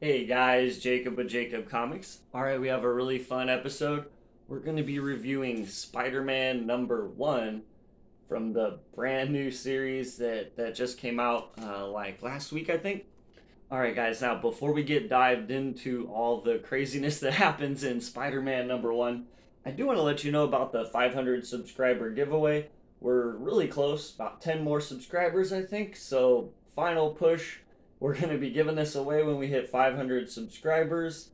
Hey guys, Jacob with Jacob Comics. Alright, we have a really fun episode. We're going to be reviewing Spider-Man #1 from the brand new series that just came out like last week, I think. Alright, guys, now before we get dived into all the craziness that happens in Spider-Man #1, I do want to let you know about the 500 subscriber giveaway. We're really close, about 10 more subscribers, I think. So, final push. We're going to be giving this away when we hit 500 subscribers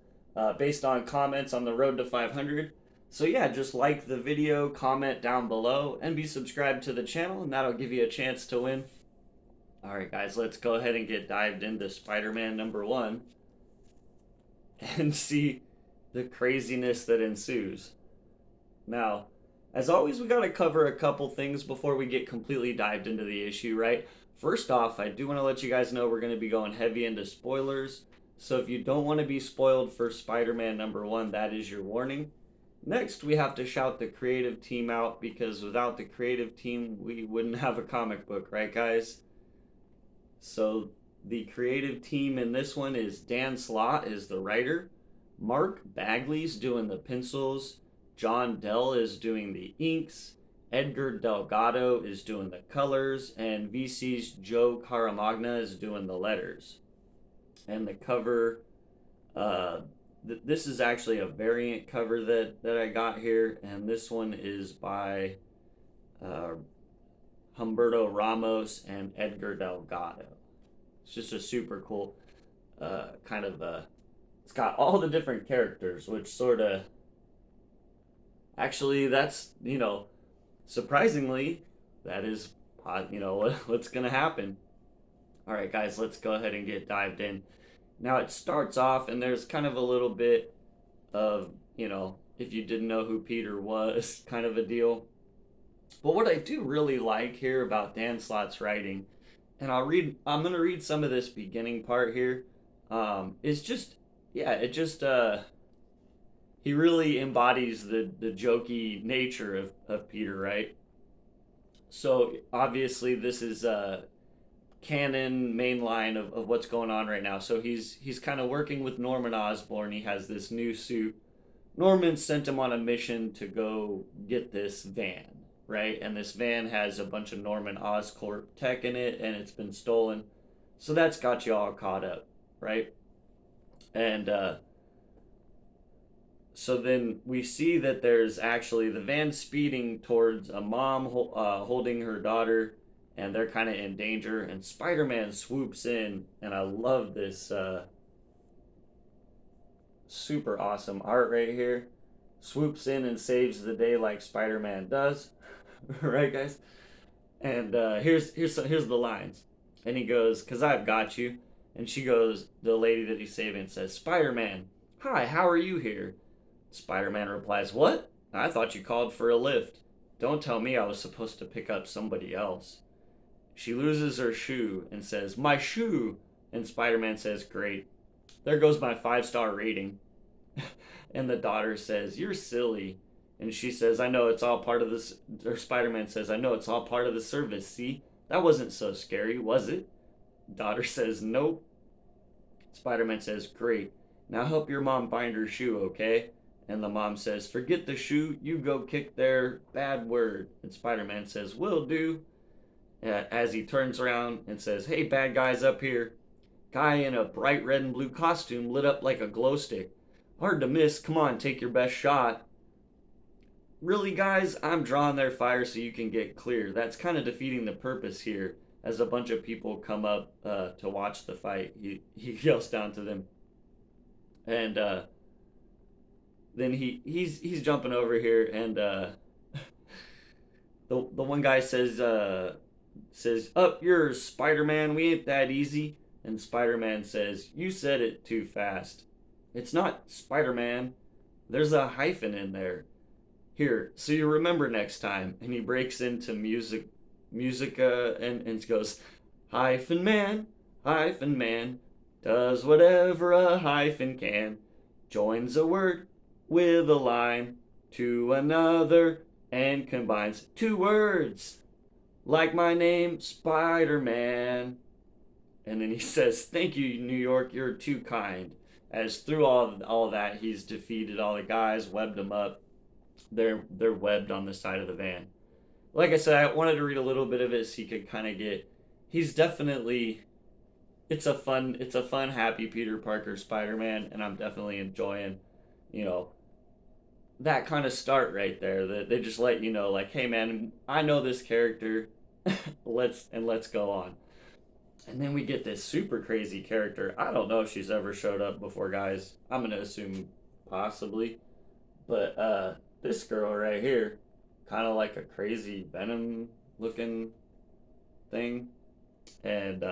based on comments on the road to 500. So, yeah, just like the video, comment down below, and be subscribed to the channel, and that'll give you a chance to win. Alright, guys, let's go ahead and get dived into Spider-Man #1 and see the craziness that ensues. Now, as always, we got to cover a couple things before we get completely dived into the issue, right? First off, I do want to let you guys know we're going to be going heavy into spoilers. So if you don't want to be spoiled for Spider-Man #1, that is your warning. Next, we have to shout the creative team out because without the creative team, we wouldn't have a comic book, right, guys? So the creative team in this one is Dan Slott is the writer, Mark Bagley's doing the pencils, John Dell is doing the inks, Edgar Delgado is doing the colors, and VC's Joe Caramagna is doing the letters. And the cover, this is actually a variant cover that I got here, and this one is by Humberto Ramos and Edgar Delgado. It's just a super cool it's got all the different characters, which sort of, actually, that's, surprisingly, that is, what's going to happen. All right, guys, let's go ahead and get dived in. Now, it starts off, and there's kind of a little bit of, if you didn't know who Peter was, kind of a deal. But what I do really like here about Dan Slott's writing, and I'm going to read some of this beginning part here, is just, he really embodies the jokey nature of Peter, right? So obviously this is canon mainline of what's going on right now. So he's kind of working with Norman Osborn. He has this new suit. Norman sent him on a mission to go get this van, right? And this van has a bunch of Norman Oscorp tech in it, and it's been stolen. So that's got you all caught up, right? And so then we see that there's actually the van speeding towards a mom holding her daughter, and they're kind of in danger. And Spider-Man swoops in, and I love this super awesome art right here. Swoops in and saves the day like Spider-Man does, right, guys? And here's the lines, and he goes, "'Cause I've got you," and she goes, the lady that he's saving says, "Spider-Man, hi, how are you here?" Spider-Man replies, "What? I thought you called for a lift. Don't tell me I was supposed to pick up somebody else." She loses her shoe and says, "My shoe!" And Spider-Man says, "Great. There goes my 5-star rating." And the daughter says, "You're silly." And she says, "I know it's all part of this," or Spider-Man says, "I know it's all part of the service, see? That wasn't so scary, was it?" Daughter says, "Nope." Spider-Man says, "Great. Now help your mom find her shoe, okay?" And the mom says, "Forget the shoe, you go kick their bad word." And Spider-Man says, "Will do." As he turns around and says, "Hey, bad guys up here." Guy in a bright red and blue costume lit up like a glow stick. "Hard to miss, come on, take your best shot." Really, guys, I'm drawing their fire so you can get clear. That's kind of defeating the purpose here. As a bunch of people come up to watch the fight, he yells down to them. And then he's jumping over here, and the one guy says, "Up yours, Spider-Man, we ain't that easy." And Spider-Man says, "You said it too fast. It's not Spider-Man. There's a hyphen in there. Here, so you remember next time." And he breaks into musica, and goes, hyphen man, does whatever a hyphen can. Joins a word with a line to another and combines 2 words. Like my name, Spider-Man. And then he says, "Thank you, New York, you're too kind." as through all of that, he's defeated all the guys, webbed them up. They're webbed on the side of the van. Like I said, I wanted to read a little bit of it so you could kind of get. He's definitely. It's a fun, happy Peter Parker Spider-Man, and I'm definitely enjoying, you know, that kind of start right there. That they just let you know, like, hey man, I know this character, let's go on. And then we get this super crazy character. I don't know if she's ever showed up before, guys. I'm gonna assume possibly, but this girl right here, kind of like a crazy Venom looking thing, and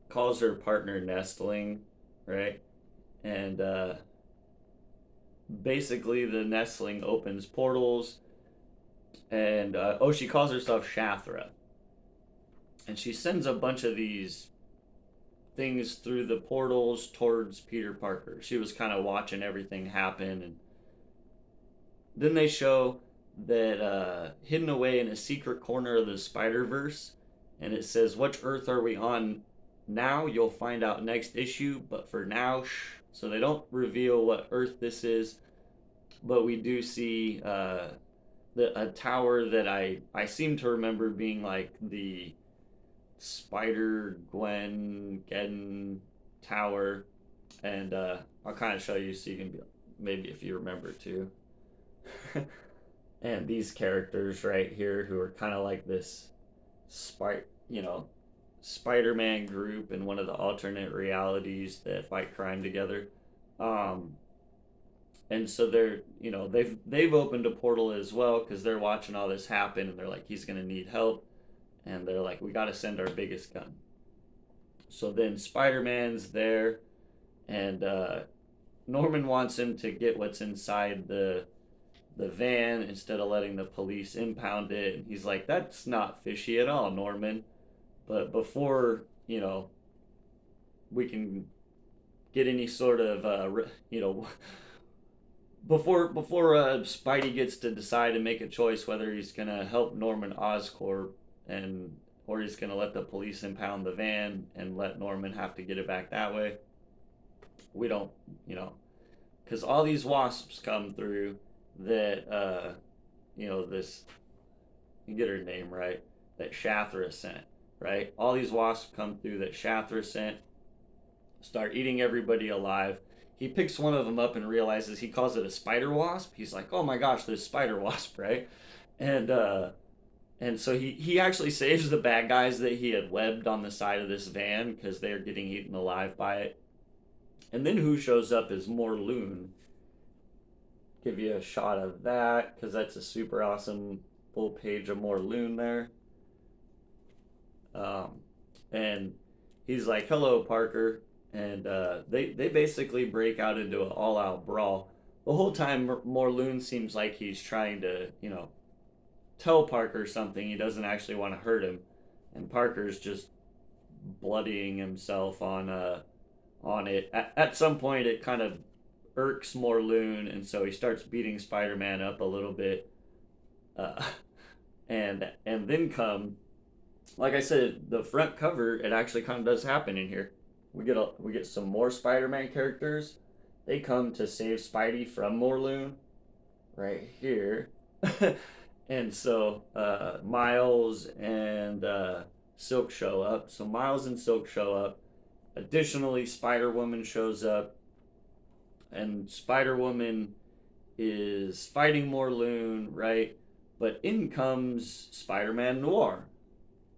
calls her partner Nestling, right? And basically, the Nestling opens portals, and oh, she calls herself Shathra, and she sends a bunch of these things through the portals towards Peter Parker. She was kind of watching everything happen, and then they show that hidden away in a secret corner of the Spider Verse, and it says, "Which Earth are we on now? You'll find out next issue, but for now, shh." So they don't reveal what Earth this is, but we do see a tower that I seem to remember being like the Spider Gwen Geddon Tower, and I'll kind of show you so you can be maybe if you remember too. And these characters right here who are kind of like this you know, Spider-Man group in one of the alternate realities that fight crime together. Um, and so they're, you know, they've opened a portal as well because they're watching all this happen, and they're like, he's gonna need help, and they're like, we got to send our biggest gun. So then Spider-Man's there, and Norman wants him to get what's inside the van instead of letting the police impound it. And he's like, that's not fishy at all, Norman. But before, you know, we can get any sort of, you know, before Spidey gets to decide and make a choice whether he's gonna help Norman Oscorp and or he's gonna let the police impound the van and let Norman have to get it back that way. We don't, you know, because all these wasps come through that you know, this, you get her name right, that Shathra sent, right? All these wasps come through that Shathra sent, start eating everybody alive. He picks one of them up and realizes he calls it a spider wasp. He's like, oh my gosh, there's spider wasp, right? And so he actually saves the bad guys that he had webbed on the side of this van because they're getting eaten alive by it. And then who shows up is Morlun. Give you a shot of that because that's a super awesome full page of Morlun there. And he's like, hello, Parker. And they basically break out into an all-out brawl. The whole time, Morlun seems like he's trying to, you know, tell Parker something. He doesn't actually want to hurt him, and Parker's just bloodying himself on it. At some point, it kind of irks Morlun, and so he starts beating Spider-Man up a little bit. Uh, and then come, like I said, the front cover, it actually kind of does happen in here. We get some more Spider-Man characters. They come to save Spidey from Morlun right here. And so Miles and Silk show up. So Miles and Silk show up. Additionally, Spider-Woman shows up. And Spider-Woman is fighting Morlun, right? But in comes Spider-Man Noir,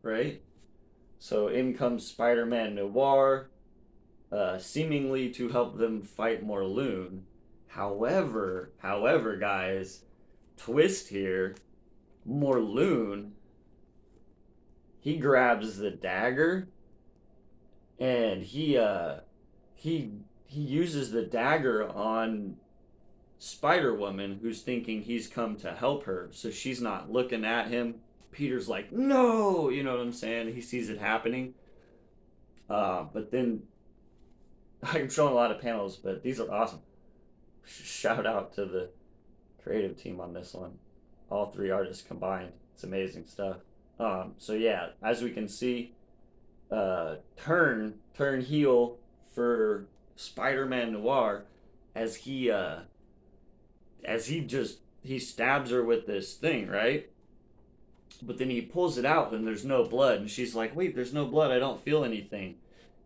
right? So in comes Spider-Man Noir, seemingly to help them fight Morlun. However, guys, twist here, Morlun, he grabs the dagger, and he uses the dagger on Spider-Woman, who's thinking he's come to help her, so she's not looking at him. Peter's like, no, you know what I'm saying? He sees it happening. But then I'm showing a lot of panels, but these are awesome. Shout out to the creative team on this one. All three artists combined. It's amazing stuff. So yeah, as we can see, turn heel for Spider-Man Noir as he stabs her with this thing, right? But then he pulls it out and there's no blood, and she's like, "Wait, there's no blood. I don't feel anything."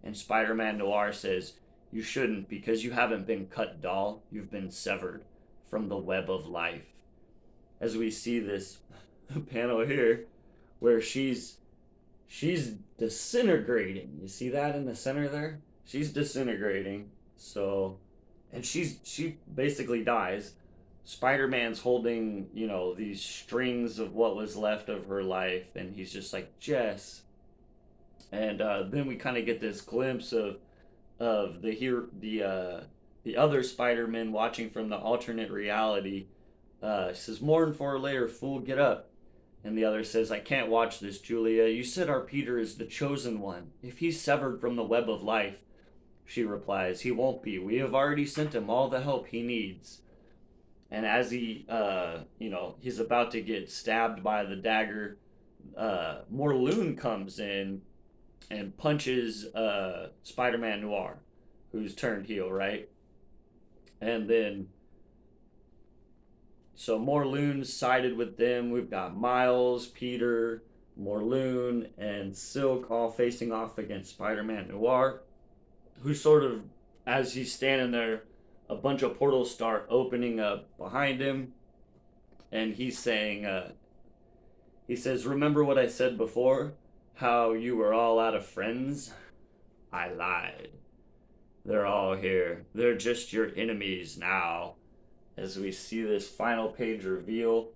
And Spider-Man Noir says, "You shouldn't, because you haven't been cut, doll. You've been severed from the web of life." As we see this panel here where she's disintegrating. You see that in the center there? She's disintegrating. So, and she basically dies. Spider-Man's holding, these strings of what was left of her life, and he's just like, "Jess." And then we kind of get this glimpse of the other Spider-Man watching from the alternate reality. He says, "Mourn for her later, fool. Get up." And the other says, "I can't watch this, Julia. You said our Peter is the chosen one. If he's severed from the web of life," she replies, "he won't be. We have already sent him all the help he needs." And as he's about to get stabbed by the dagger, Morlun comes in and punches Spider-Man Noir, who's turned heel, right? And then so Morloon's sided with them. We've got Miles, Peter, Morloon, and Silk all facing off against Spider-Man Noir, who sort of, as he's standing there, a bunch of portals start opening up behind him, and he's saying, he says, "Remember what I said before? How you were all out of friends? I lied. They're all here. They're just your enemies now." As we see this final page reveal.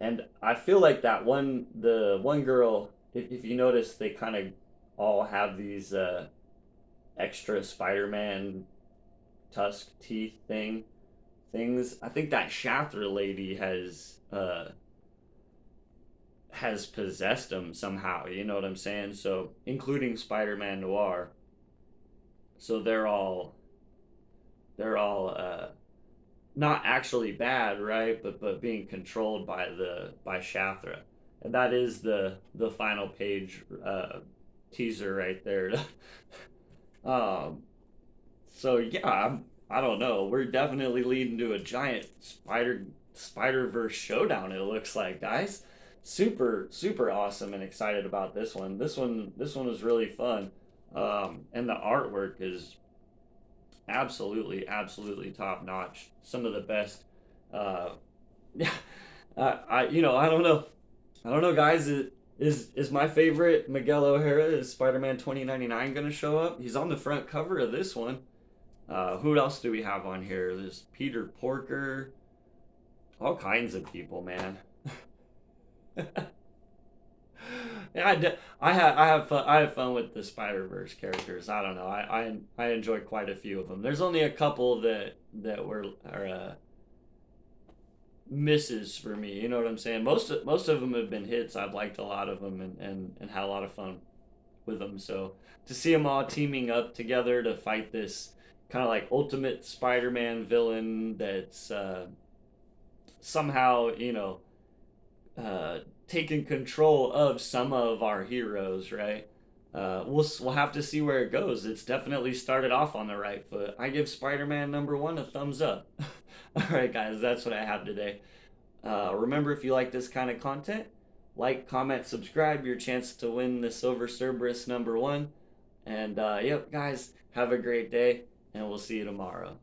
And I feel like the one girl, if you notice, they kind of all have these extra Spider-Man tusk teeth things. I think that Shathra lady has possessed them somehow. You know what I'm saying? So including Spider-Man Noir. So they're all not actually bad, right? But being controlled by Shathra, and that is the final page teaser right there. um, so yeah, I don't know. We're definitely leading to a giant Spider-Verse showdown. It looks like, guys. Super awesome and excited about this one. This one was really fun, and the artwork is absolutely top notch. Some of the best. Uh, yeah, I don't know, guys. Is my favorite Miguel O'Hara, is Spider-Man 2099 gonna show up? He's on the front cover of this one. Who else do we have on here? There's Peter Porker. All kinds of people, man. Yeah, I have fun with the Spider Verse characters. I don't know. I enjoy quite a few of them. There's only a couple that are misses for me. You know what I'm saying? Most of them have been hits. I've liked a lot of them and had a lot of fun with them. So to see them all teaming up together to fight this kind of like ultimate Spider-Man villain that's somehow taken control of some of our heroes, right? We'll have to see where it goes. It's definitely started off on the right foot. I give Spider-Man #1 a thumbs up. All right, guys, that's what I have today. Remember, if you like this kind of content, like, comment, subscribe. Your chance to win the Silver Cerberus #1. And yep, guys, have a great day, and we'll see you tomorrow.